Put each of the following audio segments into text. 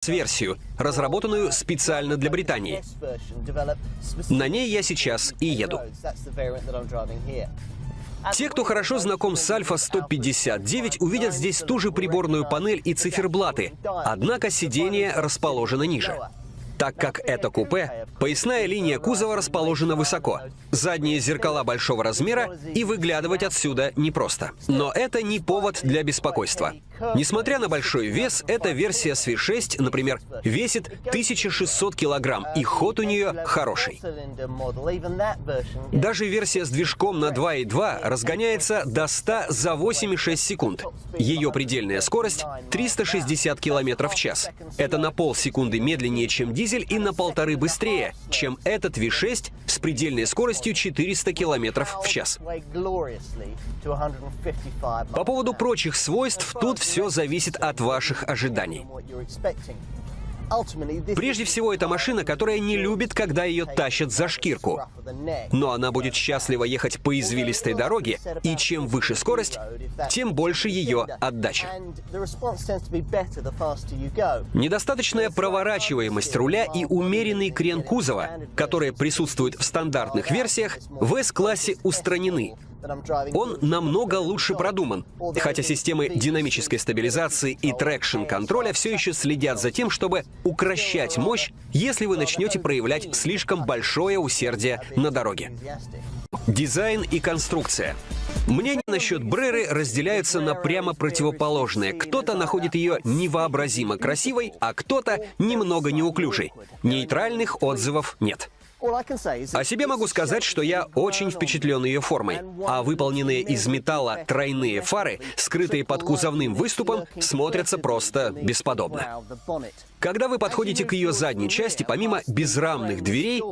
версию, разработанную специально для Британии. На ней я сейчас и еду. Те, кто хорошо знаком с Альфа 159, увидят здесь ту же приборную панель и циферблаты, однако сиденье расположено ниже. Так как это купе, поясная линия кузова расположена высоко. Задние зеркала большого размера, и выглядывать отсюда непросто. Но это не повод для беспокойства. Несмотря на большой вес, эта версия с V6, например, весит 1600 килограмм, и ход у нее хороший. Даже версия с движком на 2.2 разгоняется до 100 за 8,6 секунд. Ее предельная скорость — 360 км в час. Это на полсекунды медленнее, чем дизель, и на 1,5 быстрее, чем этот V6 с предельной скоростью 400 км в час. По поводу прочих свойств, тут все зависит от ваших ожиданий. Прежде всего, это машина, которая не любит, когда ее тащат за шкирку. Но она будет счастливо ехать по извилистой дороге, и чем выше скорость, тем больше ее отдача. Недостаточная проворачиваемость руля и умеренный крен кузова, которые присутствуют в стандартных версиях, в S-классе устранены. Он намного лучше продуман, хотя системы динамической стабилизации и трекшн-контроля все еще следят за тем, чтобы укрощать мощь, если вы начнете проявлять слишком большое усердие на дороге. Дизайн и конструкция. Мнения насчет Бреры разделяются на прямо противоположные. Кто-то находит ее невообразимо красивой, а кто-то немного неуклюжей. Нейтральных отзывов нет. О себе могу сказать, что я очень впечатлен ее формой, а выполненные из металла тройные фары, скрытые под кузовным выступом, смотрятся просто бесподобно. Когда вы подходите к ее задней части, помимо безрамных дверей,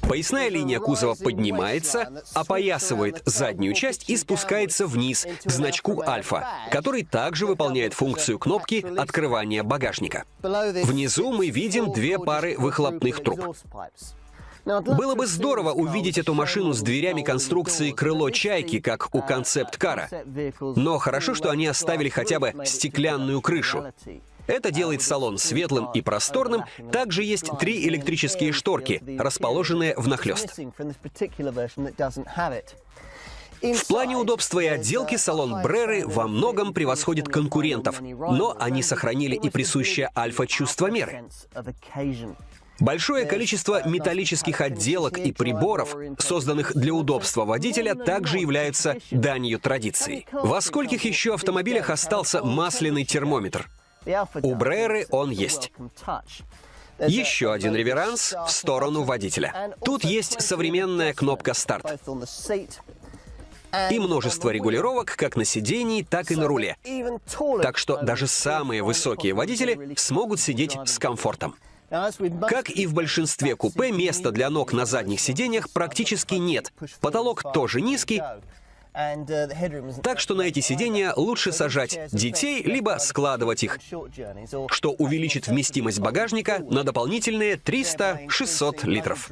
поясная линия кузова поднимается, опоясывает заднюю часть и спускается вниз к значку «Альфа», который также выполняет функцию кнопки открывания багажника. Внизу мы видим две пары выхлопных труб. Было бы здорово увидеть эту машину с дверями конструкции крыло «Чайки», как у концепт-кара. Но хорошо, что они оставили хотя бы стеклянную крышу. Это делает салон светлым и просторным. Также есть 3 электрические шторки, расположенные внахлёст. В плане удобства и отделки салон Бреры во многом превосходит конкурентов, но они сохранили и присущее Альфа чувство меры. Большое количество металлических отделок и приборов, созданных для удобства водителя, также являются данью традиции. Во скольких еще автомобилях остался масляный термометр? У Бреры он есть. Еще один реверанс в сторону водителя. Тут есть современная кнопка «Старт» и множество регулировок как на сидении, так и на руле. Так что даже самые высокие водители смогут сидеть с комфортом. Как и в большинстве купе, места для ног на задних сиденьях практически нет. Потолок тоже низкий, так что на эти сиденья лучше сажать детей, либо складывать их, что увеличит вместимость багажника на дополнительные 300-600 литров.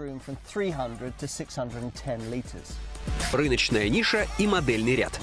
Рыночная ниша и модельный ряд.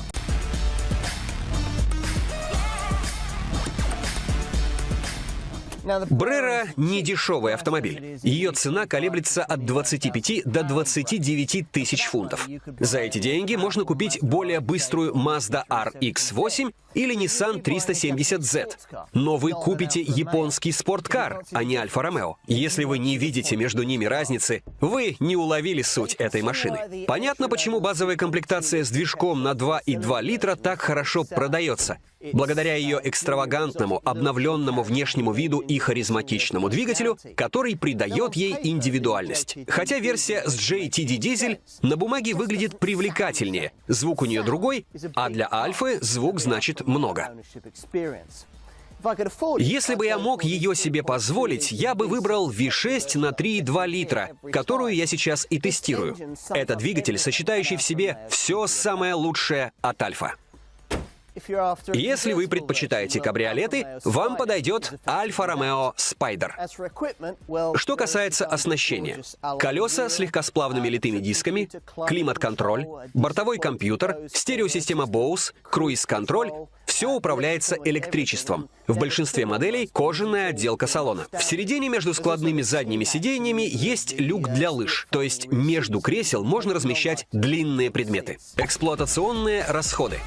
Брера — не дешевый автомобиль. Ее цена колеблется от 25 до 29 тысяч фунтов. За эти деньги можно купить более быструю Mazda RX-8 или Nissan 370Z. Но вы купите японский спорткар, а не Альфа-Ромео. Если вы не видите между ними разницы, вы не уловили суть этой машины. Понятно, почему базовая комплектация с движком на 2,2 литра так хорошо продается. Благодаря ее экстравагантному, обновленному внешнему виду и харизматичному двигателю, который придает ей индивидуальность. Хотя версия с JTD дизель на бумаге выглядит привлекательнее, звук у нее другой, а для Альфы звук значит много. Если бы я мог ее себе позволить, я бы выбрал V6 на 3,2 литра, которую я сейчас и тестирую. Это двигатель, сочетающий в себе все самое лучшее от Альфа. Если вы предпочитаете кабриолеты, вам подойдет Альфа Ромео Спайдер. Что касается оснащения. Колеса с легкосплавными литыми дисками, климат-контроль, бортовой компьютер, стереосистема Bose, круиз-контроль — все управляется электричеством. В большинстве моделей кожаная отделка салона. В середине между складными задними сиденьями есть люк для лыж, то есть между кресел можно размещать длинные предметы. Эксплуатационные расходы.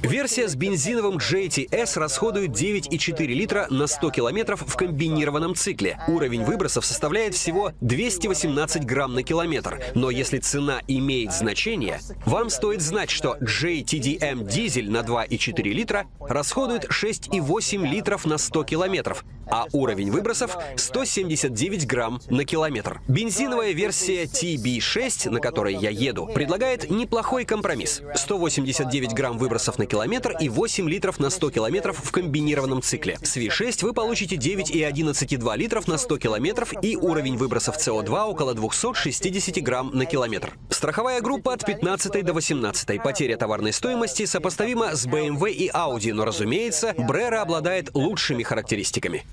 Версия с бензиновым GTS расходует 9,4 литра на 100 километров в комбинированном цикле. Уровень выбросов составляет всего 218 грамм на километр. Но если цена имеет значение, вам стоит знать, что JTDM дизель на 2,4 литра расходует 6,8 литров на 100 километров, а уровень выбросов — 179 грамм на километр. Бензиновая версия TB6, на которой я еду, предлагает неплохой компромисс. 189 грамм выбросов на километр и 8 литров на 100 километров в комбинированном цикле. С V6 вы получите 9 и 11,2 литров на 100 километров и уровень выбросов СО2 около 260 грамм на километр. Страховая группа от 15 до 18. Потеря товарной стоимости сопоставима с BMW и Audi, но, разумеется, Brera обладает лучшими характеристиками.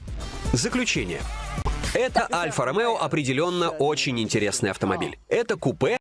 Заключение. Это Альфа Ромео определенно очень интересный автомобиль. Это купе,